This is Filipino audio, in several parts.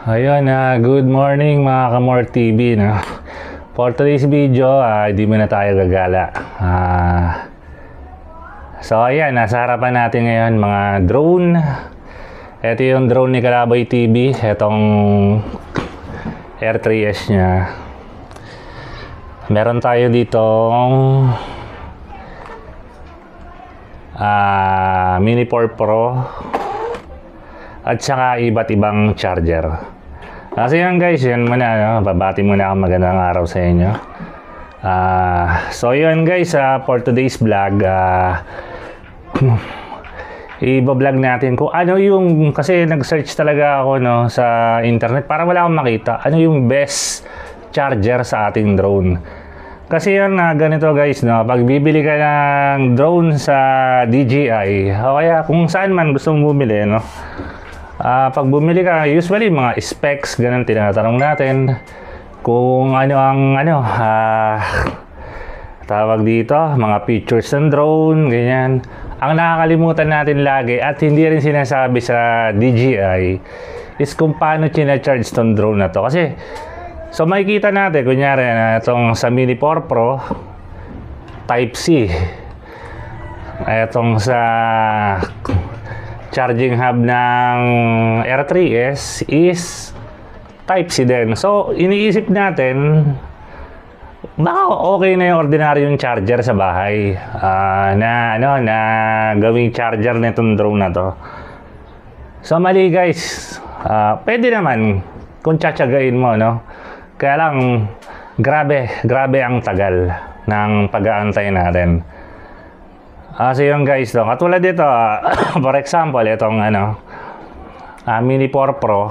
Ayun, good morning mga Kamor TV, no? For today's video, hindi muna tayo gagala. So ayan, nasa harapan natin ngayon mga drone. Ito yung drone ni Kalaboy TV, itong R3S nya. Meron tayo ditong Mini 4 Pro at saka iba't ibang charger. Kasi yan guys, yan muna, babati muna ako, magandang araw sa inyo. So yun guys, for today's vlog, i-vlog natin kung ano yung, kasi nag-search talaga ako sa internet para wala akong makita, ano yung best charger sa ating drone. Kasi yan, ganito guys, pag bibili ka ng drone sa DJI, o kaya kung saan man gusto mong bumili, pag bumili ka, usually mga specs, ganun tinatanong natin. Kung ano ang tawag dito, mga features ng drone, ganyan. Ang nakakalimutan natin lagi at hindi rin sinasabi sa DJI is kung paano charge tong drone na to. Kasi, so makikita natin, kunyari itong sa Mini 4 Pro, Type-C. Itong sa charging hub ng R3S is Type-C din. So, iniisip natin, baka okay na yung ordinaryong charger sa bahay na gawing charger nitong drone na to. So, mali guys. Pwede naman kung tsatsagain mo, Kaya lang, grabe ang tagal ng pag-aantay natin. So yun guys, katulad dito, for example, itong Mini 4 Pro.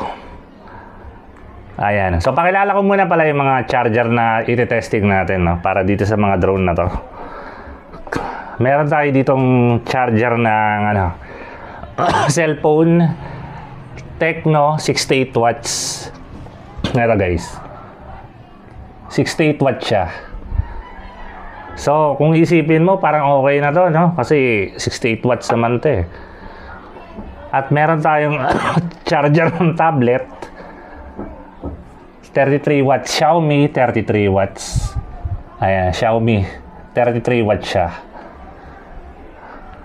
Ayan. So pakilala ko muna pala yung mga charger na iti-testing natin, para dito sa mga drone na to. Meron tayo ditong charger ng cellphone Tecno 68 watts. Ito guys. 68 watts siya. So, kung isipin mo, parang okay na to, Kasi 68 watts naman to, At meron tayong charger ng tablet. 33 watts. Xiaomi, 33 watts. Ayan, Xiaomi. 33 watts siya.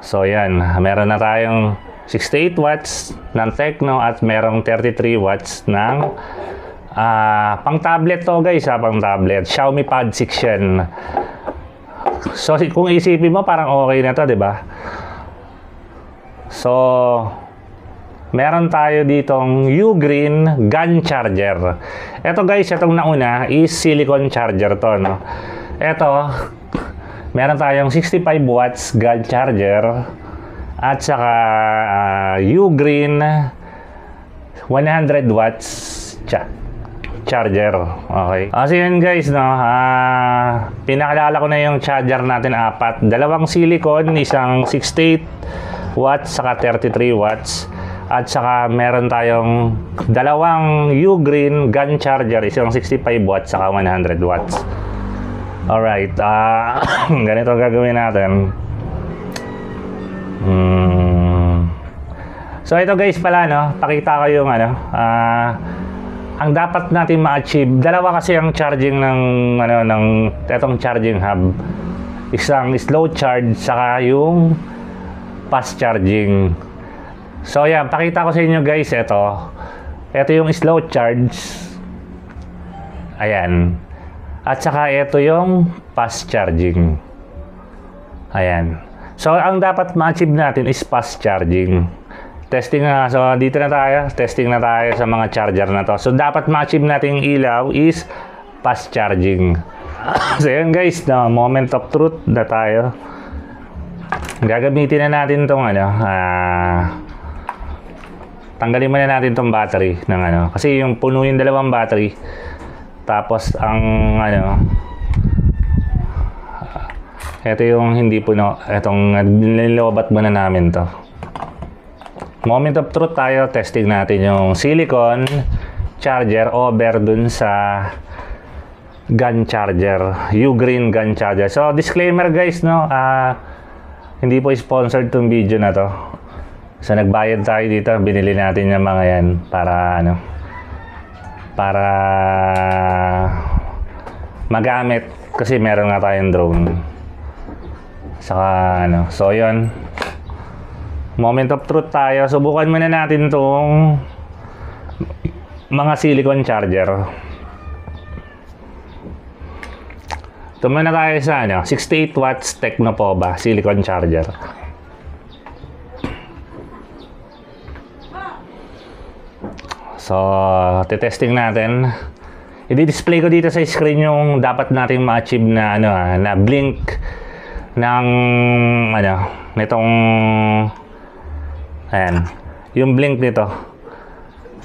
So, yan. Meron na tayong 68 watts ng Tecno at merong 33 watts ng pang tablet to, guys, pang tablet. Xiaomi Pad 6 yan. So, kung isipin mo, parang okay na to, di ba? So, meron tayo ditong Ugreen Gun Charger. Ito guys, itong nauna is silicone charger to, Ito, meron tayong 65 watts gun charger at saka Ugreen 100 watts charger. Okay. So yun guys, pinakalala ko na yung charger natin, apat. Dalawang silicone, isang 68 watts, saka 33 watts. At saka meron tayong dalawang Ugreen gun charger, isang 65 watts, saka 100 watts. Alright. Ganito ang gagawin natin. So ito guys pala, pakita ko yung ang dapat natin ma-achieve. Dalawa kasi ang charging ng etong charging hub. Isang slow charge saka yung fast charging. So yan, pakita ko sa inyo guys, ito yung slow charge. Ayan. At saka ito yung fast charging. Ayan. So ang dapat ma-achieve natin is fast charging. Testing na. So, dito na tayo. Testing na tayo sa mga charger na to. So, dapat ma-achieve natin yung ilaw is fast charging. So, yun guys, moment of truth na tayo. Gagamitin na natin itong tanggalin muna natin itong battery ng kasi yung puno yung dalawang battery. Tapos, ang ito yung hindi puno. Itong nilobat muna namin to. Moment of truth tayo, testing natin yung silicone charger over dun sa gun charger, Ugreen gun charger. So, disclaimer guys, hindi po sponsored tong video na to. So, nagbayad tayo dito, binili natin yung mga yan para para magamit kasi meron nga tayong drone. Saka ano, so yun. Moment of truth tayo. Subukan muna natin tong mga silicone charger. Ito muna tayo sa ano, 68 watts Tecnopova silicone charger. So, testing natin. I-display ko dito sa screen yung dapat nating ma-achieve na ano, na blink ng ano, nitong ayan, yung blink nito.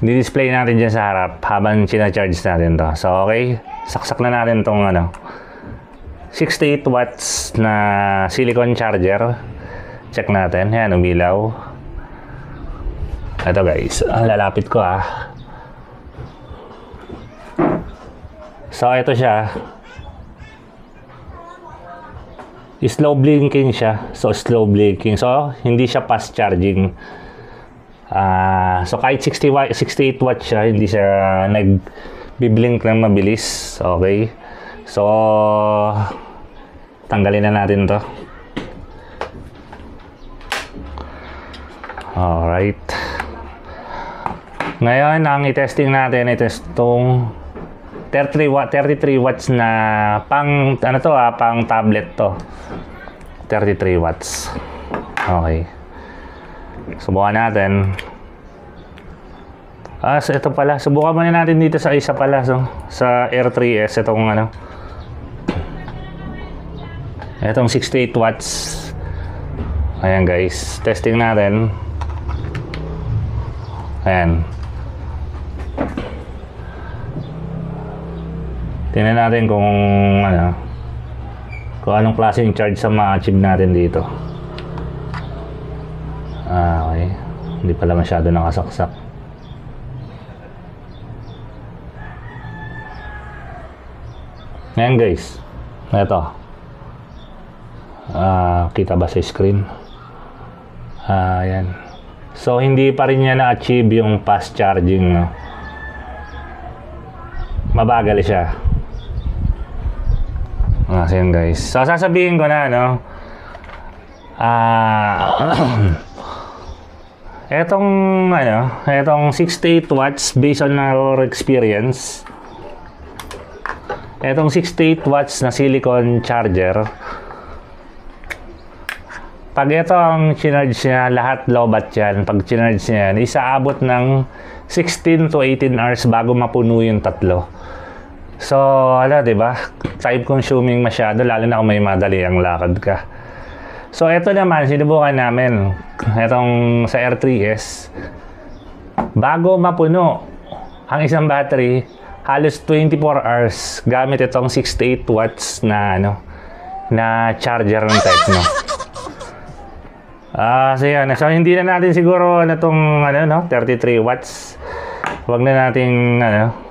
I-display natin dyan sa harap habang sina-charge natin to. So, okay, saksak na natin tong ano, 68 watts na silicone charger. Check natin. Ayan, umilaw. Ito guys, lalapit ko ah. So, ito siya. Slow blinking siya. So, slow blinking. So, hindi siya fast charging. So, kahit 68 watts siya, hindi siya nag-blink ng mabilis. Okay. So, tanggalin na natin to. Alright. Ngayon, ang i-testing natin, i-test itong 33 watts na pang, ano to pang tablet to. 33 watts. Okay. Subukan natin. So ito pala. Subukan muna natin dito sa isa pala. So, sa Air 3S. Itong ano. Itong 68 watts. Ayan guys. Testing natin. Ayan. Tingnan natin kung ano, kung anong klaseng charge sa ma-achieve natin dito. Okay. Hindi pala masyado nakasaksak. Ngayon guys, ito. Kita ba sa screen? Ayan. So, hindi pa rin niya na-achieve yung fast charging, no? Mabagal siya. So yun guys. So, sasabihin ko na, no? Etong, ano, etong 68 watts based on our experience. Etong 68 watts na silicone charger. Pag ito ang charge niya, lahat lobat yan. Pag charge niya yan, isaabot ng 16 to 18 hours bago mapuno yung tatlo. So, ano, diba? Time consuming masyado, lalo na kung may madali ang lakad ka. So, ito naman, sinubukan namin. Itong sa Air 3S. Bago mapuno ang isang battery, halos 24 hours gamit itong 68 watts na, ano, na charger ng Tecno. So, yan. So, hindi na natin siguro na itong, ano, no, 33 watts. Huwag na natin, ano,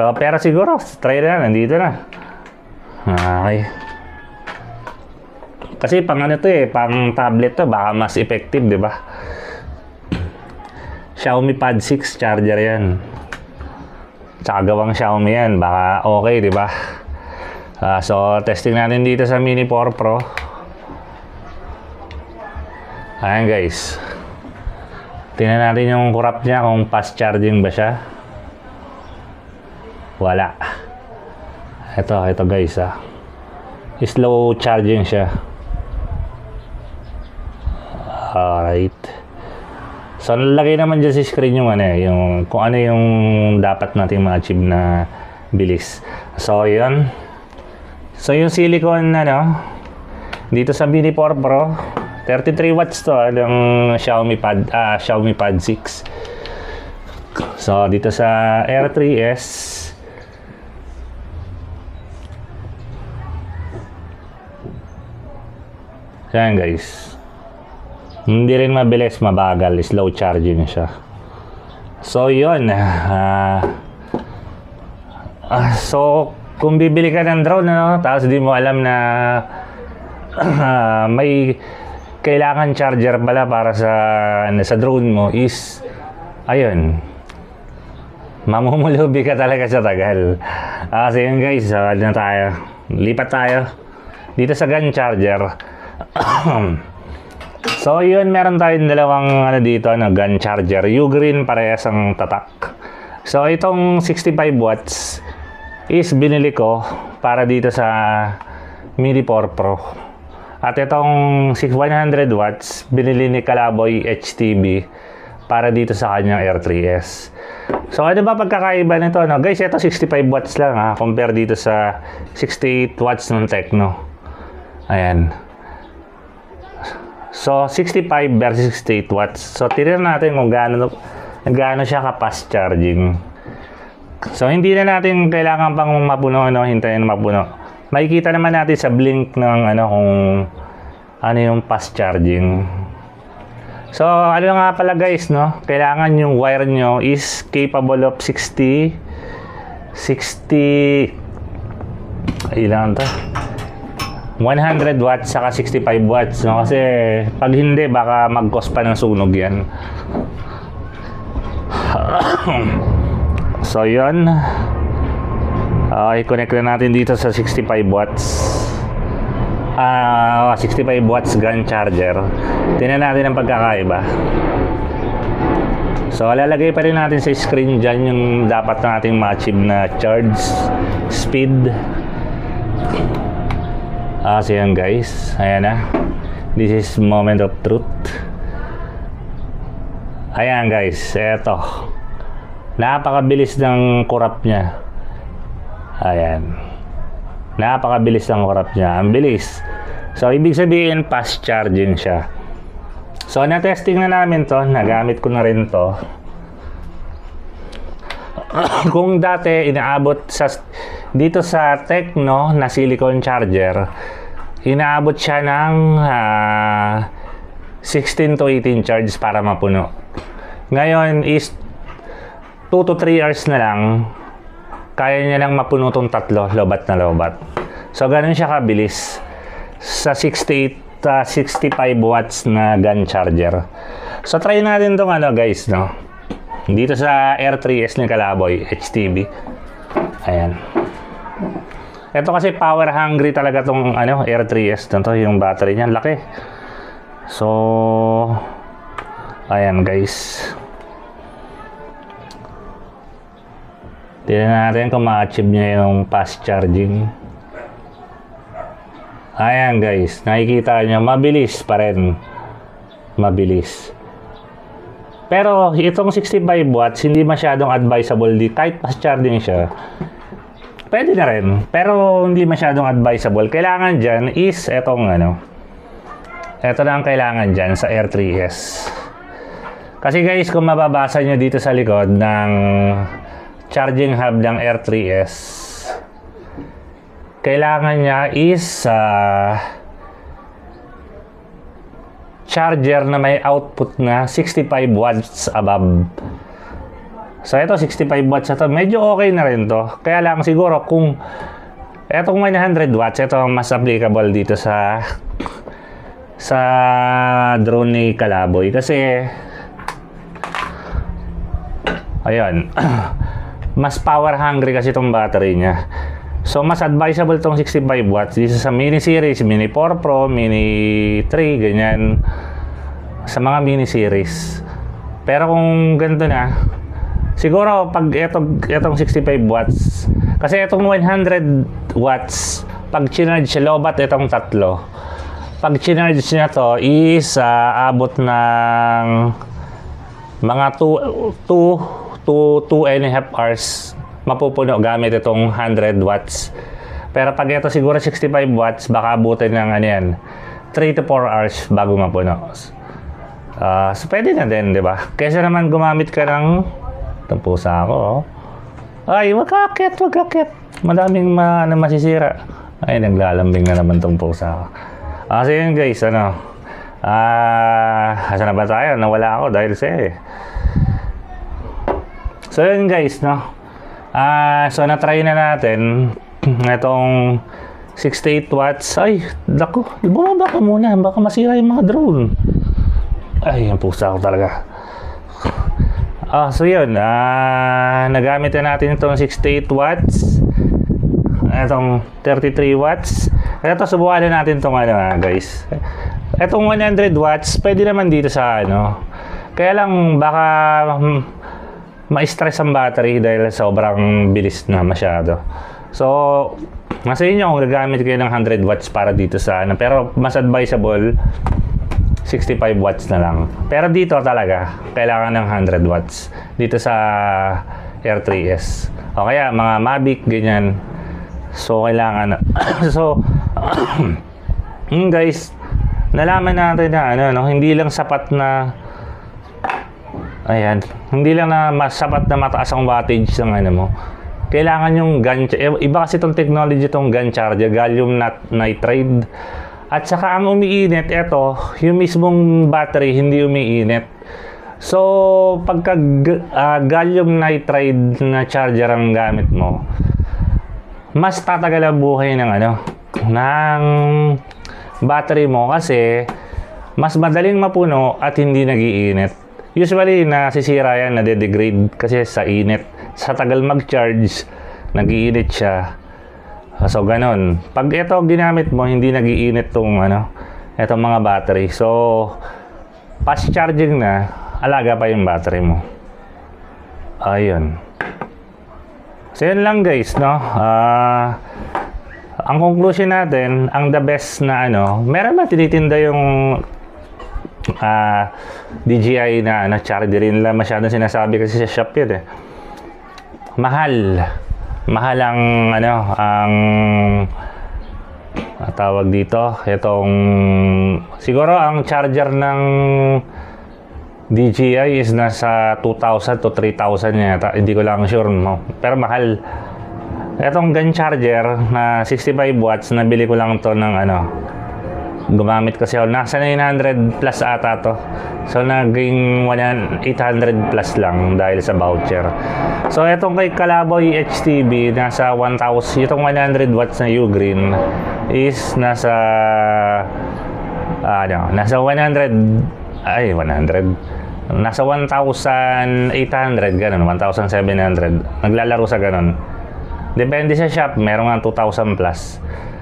pero siguro, try na, nandito na. Okay. Kasi pang ano to pang tablet to, baka mas effective, di ba? Xiaomi Pad 6 charger yan. Tsaka gawang Xiaomi yan, baka okay, di ba? So, testing natin dito sa Mini 4 Pro. Ayan guys. Tingnan natin yung kurap niya, kung fast charging ba siya. Wala. Ito guys slow charging siya. Alright. So nalagay naman dyan sa screen yung ano yung kung ano yung dapat nating ma-achieve na bilis. So yun. So yung silicone dito sa Mini 4 Pro 33 watts to yung Xiaomi Pad 6. So dito sa Air 3S yan guys, hindi rin mabilis, mabagal, slow charging siya. So yun, so kung bibili ka ng drone tapos di mo alam na may kailangan charger pala para sa drone mo is ayun, mamumulubi ka talaga sa tagal. Kasi yun guys, ano na tayo, lipat tayo dito sa gun charger. So yun, meron tayong dalawang ano dito, gun charger. U-green, parehas ang tatak. So itong 65 watts is binili ko para dito sa Mini 4 Pro. At itong 100 watts binili ni Kalaboy HTB para dito sa kanyang R3S. So ano ba pagkakaiba nito? No? Guys, ito 65 watts lang ha, compare dito sa 68 watts ng Tecno. Ayan. So 65 versus 68 watts. So tingnan natin kung gaano siya ka-fast charging. So hindi na natin kailangan pang mapuno, no? Hintayin mapuno. Makikita naman natin sa blink ng ano kung ano yung fast charging. So ano nga pala guys, no? Kailangan yung wire nyo is capable of 60 ilan to? 100 watts saka 65 watts, no? Kasi pag hindi baka mag-cause pa ng sunog yan. So yun, i-connect na natin dito sa 65 watts 65 watts gun charger. Tingnan natin ang pagkakaiba. So lalagay pa rin natin sa screen dyan yung dapat nating ma-achieve na charge speed. So yan guys, ayan na, this is moment of truth. Ayan guys, eto, napakabilis ng kurap niya. Ayan, napakabilis ng kurap niya, ang bilis. So ibig sabihin fast charging siya. So na-testing na namin to, nagamit ko na rin to. Kung dati inaabot sa dito sa Tecno na silicone charger, inaabot siya ng 16 to 18 charge para mapuno. Ngayon is 2 to 3 hours na lang, kaya niya lang mapuno tong tatlo, lobat na lobat. So ganun siya kabilis sa 65 watts na gun charger. So try natin tong ano guys, no? Dito sa R3S ni Kalaboy HTB. Ayan. Ito kasi power hungry talaga tong ano R3S na to, yung battery niya laki. So ayan guys. Tingnan natin kung ma-achieve niya yung fast charging. Ayan guys, nakikita niyo mabilis pa rin. Mabilis. Pero itong 65 watts hindi masyadong advisable di kahit fast charging siya. Pwede na rin, pero hindi masyadong advisable. Kailangan dyan is etong ano. Ito na ang kailangan dyan sa R3S. Kasi guys, kung mababasa nyo dito sa likod ng charging hub ng R3S, kailangan niya is charger na may output na 65 watts above. So ito 65 watts ito, medyo okay na rin to. Kaya lang siguro kung etong 100 watts, ito mas applicable dito sa drone ni Kalaboy kasi ayun mas power hungry kasi itong battery niya. So mas advisable itong 65 watts dito sa mini series, Mini 4 Pro, Mini 3, ganyan, sa mga mini series. Pero kung ganito na, siguro pag itong 65 watts, kasi itong 100 watts pag chinarge siya, lobat itong tatlo. Pag chinarge niya to is abot ng mga 2 to 2.5 hours mapupuno gamit itong 100 watts. Pero pag ito siguro 65 watts, baka abutin ng ano yan, 3 to 4 hours bago mapuno. So pwede na din, di ba? Kaysa naman gumamit ka ng itong pusa ako, oh. Ay, wag kakit. Madaming masisira. Ay, naglalambing na naman itong pusa ako. So yun guys, ano, asa na ba tayo? Nawala ako dahil sa So yun guys, no. So na-try na natin itong 68 watts. Ay, naku, bumaba ka muna, baka masira yung mga drone. Ay, yung pusa ko talaga. So yun, nagamit na natin itong 68 watts, itong 33 watts. Ito, subukan na natin itong guys. Itong 100 watts, pwede naman dito sa kaya lang baka ma-stress ang battery dahil sobrang bilis na masyado. So, nasa inyo kung gagamit kayo ng 100 watts para dito sa pero mas advisable 65 watts na lang. Pero dito talaga, kailangan ng 100 watts. Dito sa R3S. O kaya, mga Mavic, ganyan. So, kailangan so, guys, nalaman natin na, hindi lang sapat na, hindi lang na sapat na mataas ang wattage ng mo. Kailangan yung gun, iba kasi itong technology, itong gun charger, gallium nitride. At saka ang umiinit, yung mismong battery hindi umiinit. So, pagka gallium nitride na charger ang gamit mo, mas tatagal ang buhay ng ng battery mo kasi mas madaling mapuno at hindi nagiinit. Usually, nasisira yan, nade-degrade kasi sa init. Sa tagal mag-charge, nagiinit siya. So, ganun. Pag ito ginamit mo, hindi nagiinit itong itong mga battery. So, fast charging na, alaga pa yung battery mo. Ayun. So, yun lang guys, ang conclusion natin, ang the best na meron ba tinitinda yung DJI na charger rin lang masyadong sinasabi kasi sa shop yun mahal ang ang tawag dito, itong siguro ang charger ng DJI is nasa 2,000 to 3,000 yata, hindi ko lang sure pero mahal. Itong gun charger na 65 watts, nabili ko lang to ng gumamit kasi ako, nasa 900 plus ata to. So, naging 800 plus lang dahil sa voucher. So, itong kay Calaboy HTB, nasa 1,000, itong 100 watts na U-Green is nasa, nasa 100, nasa 1,800, ganun, 1,700. Naglalaro sa ganun. Depende sa shop, meron nga 2,000 plus.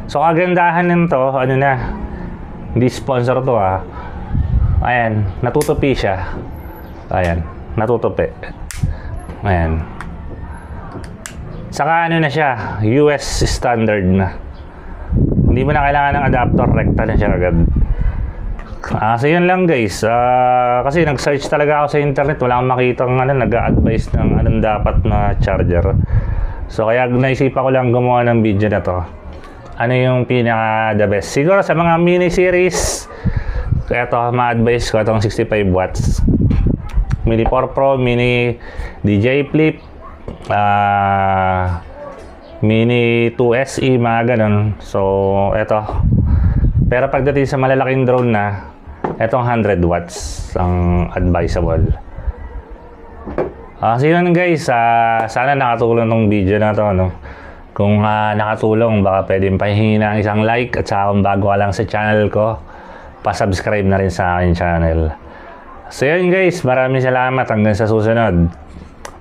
So, kagandahan nito, hindi sponsor to ayan, natutupi siya. Ayan, natutupi. Ayan. Saka na siya, US standard na. Hindi mo na kailangan ng adapter, rekta na siya agad. So yun lang guys. Kasi nag-search talaga ako sa internet, wala akong makitang nag-a-advise ng anong dapat na charger. So kaya naisipan ko lang gumawa ng video na to. Ano yung pinaka the best? Siguro sa mga mini series, kaya ito ma-advise ko itong 65 watts. Mini 4 Pro, Mini DJI Flip, Mini 2 SE, mga ganun. So, ito. Pero pagdating sa malalaking drone na, itong 100 watts ang advisable. So yun guys, sana nakatulong tong video na to, Kung nakatulong, baka pwedeng pahingi ng isang like at saka kung bago ka lang sa channel ko, pa-subscribe na rin sa aking channel. So yun guys, maraming salamat hanggang sa susunod.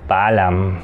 Paalam.